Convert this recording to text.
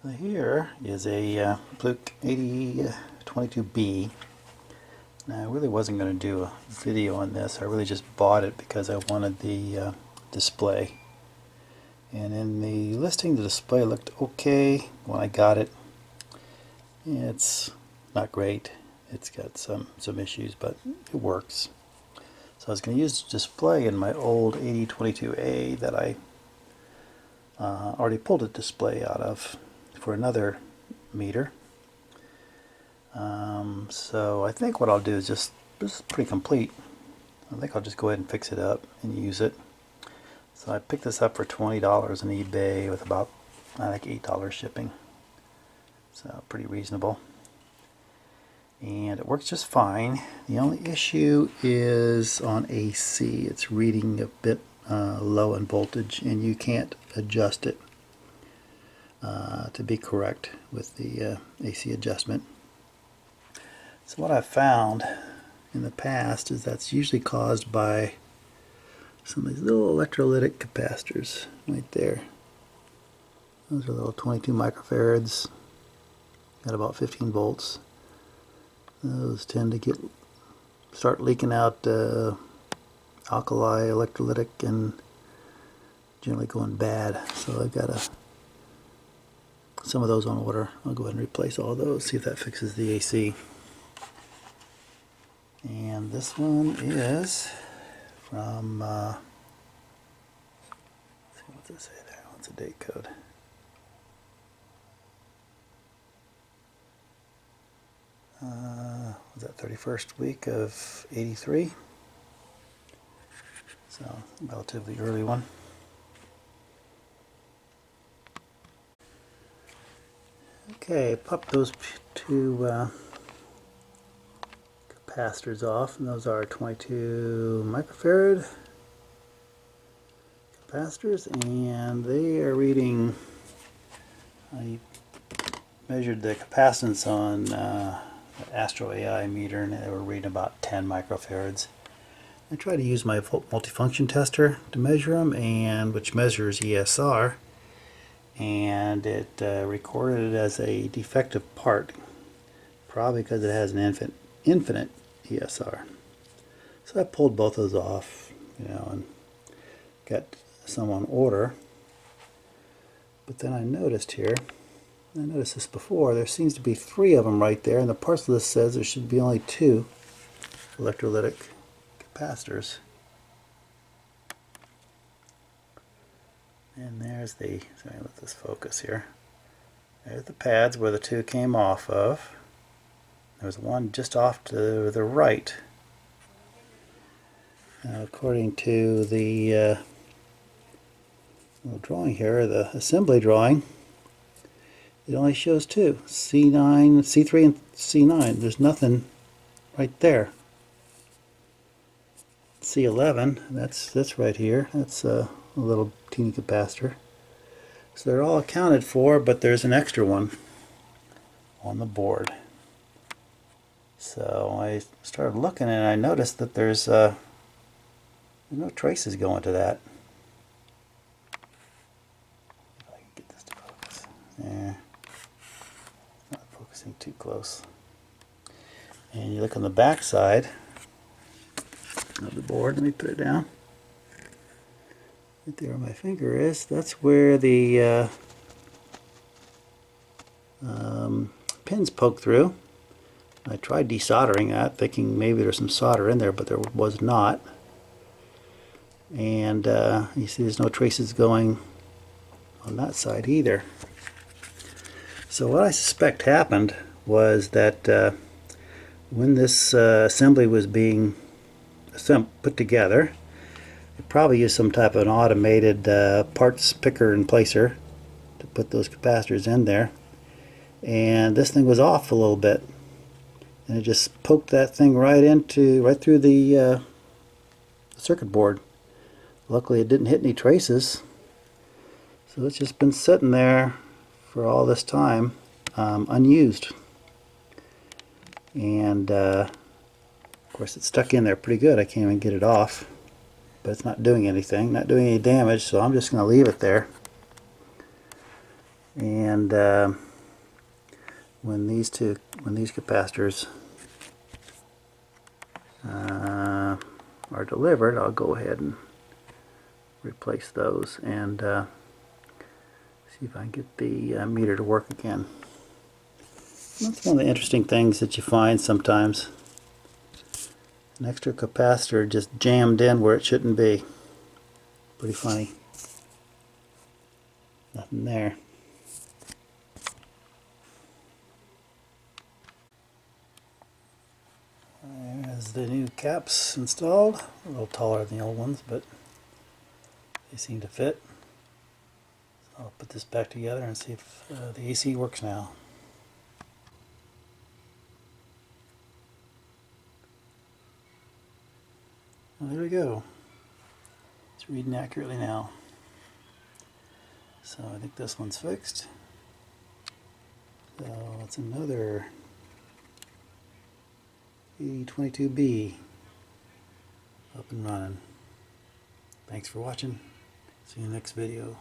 So here is a Fluke 8022B. Now I really wasn't going to do a video on this. I really just bought it because I wanted the display. And in the listing, the display looked okay when I got it. It's not great. It's got some issues, but it works. So I was going to use the display in my old 8022A that I already pulled a display out of for another meter. So I think what I'll do is this is pretty complete. I think I'll just go ahead and fix it up and use it. So I picked this up for $20 on eBay with about I think $8 shipping. So pretty reasonable. And it works just fine. The only issue is on AC. It's reading a bit low in voltage, and you can't adjust it to be correct with the AC adjustment. So what I've found in the past is that's usually caused by some of these little electrolytic capacitors right there. Those are little 22 microfarads, got about 15 volts. Those tend to start leaking out alkali, electrolytic, and generally going bad. So I've got some of those on order. I'll go ahead and replace all those, see if that fixes the AC. And this one is from, let's see, what's it say there? What's the date code? Was that 31st week of 83? So, relatively early one. Okay, pop those two capacitors off, and those are 22 microfarad capacitors, and they are reading, I measured the capacitance on the Astro AI meter, and they were reading about 10 microfarads. I tried to use my multifunction tester to measure them, and which measures ESR, and it recorded it as a defective part, probably because it has an infinite ESR. So I pulled both those off, and got some on order. But then I noticed here, I noticed this before, there seems to be 3 of them right there, and the parts list says there should be only 2 electrolytic capacitors. And there's the, sorry, let this focus here. There's the pads where the 2 came off of. There's one just off to the right. Now, according to the little drawing here, the assembly drawing, it only shows 2, C9, C3 and C9. There's nothing right there. C11, that's right here. That's a little teeny capacitor. So they're all accounted for, but there's an extra one on the board. So I started looking, and I noticed that there's no traces going to that. If I can get this to focus. Yeah, not focusing too close. And you look on the back side of the board. Let me put it down. Right there where my finger is. That's where the pins poke through. I tried desoldering that, thinking maybe there's some solder in there, but there was not. And you see there's no traces going on that side either. So what I suspect happened was that when this assembly was being put together, it probably used some type of an automated parts picker and placer to put those capacitors in there. And this thing was off a little bit. And it just poked that thing right through the circuit board. Luckily it didn't hit any traces, so it's just been sitting there for all this time unused. And of course it's stuck in there pretty good. I can't even get it off, but it's not doing anything, not doing any damage, so I'm just going to leave it there. And when these capacitors are delivered, I'll go ahead and replace those and see if I can get the meter to work again. That's one of the interesting things that you find sometimes. An extra capacitor just jammed in where it shouldn't be. Pretty funny. Nothing there. There's the new caps installed. A little taller than the old ones, but they seem to fit. So I'll put this back together and see if the AC works now. Well, there we go. It's reading accurately now. So I think this one's fixed. So it's another 8022B up and running. Thanks for watching. See you next video.